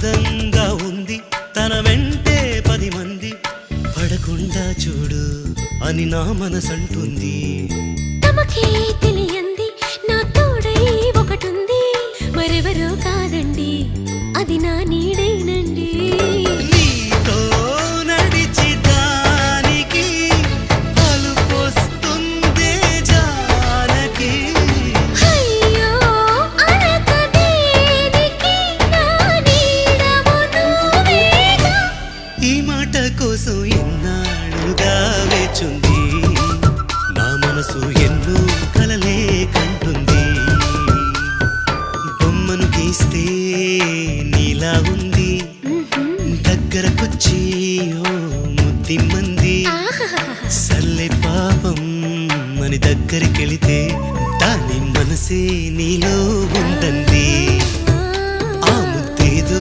అందంగా ఉంది తన వెంటే 10 మంది పడకుండా చూడు అని నా మనసంటుంది తమకే తెలియంది నా తోడై ఒకటుంది మరెవరో కాదండి అది నా నీడేనండి నీతో నడిచి దానికి అలుపొస్తుందే జానకి అయ్యో అనక దేనికి నా నీడవు నువ్వేగా ఈ మాట కోసం ఎన్నాళ్ళుగా వేచుంది నా మనసు ఎన్నో కలలే కంటుంది బొమ్మను గీస్తే నీలా ఉంది దగ్గరకొచ్చి ఓ ముద్దిమ్మంది సల్లే పాపం అని దగ్గరికెళితే దాని మనసే నీలో ఉందంది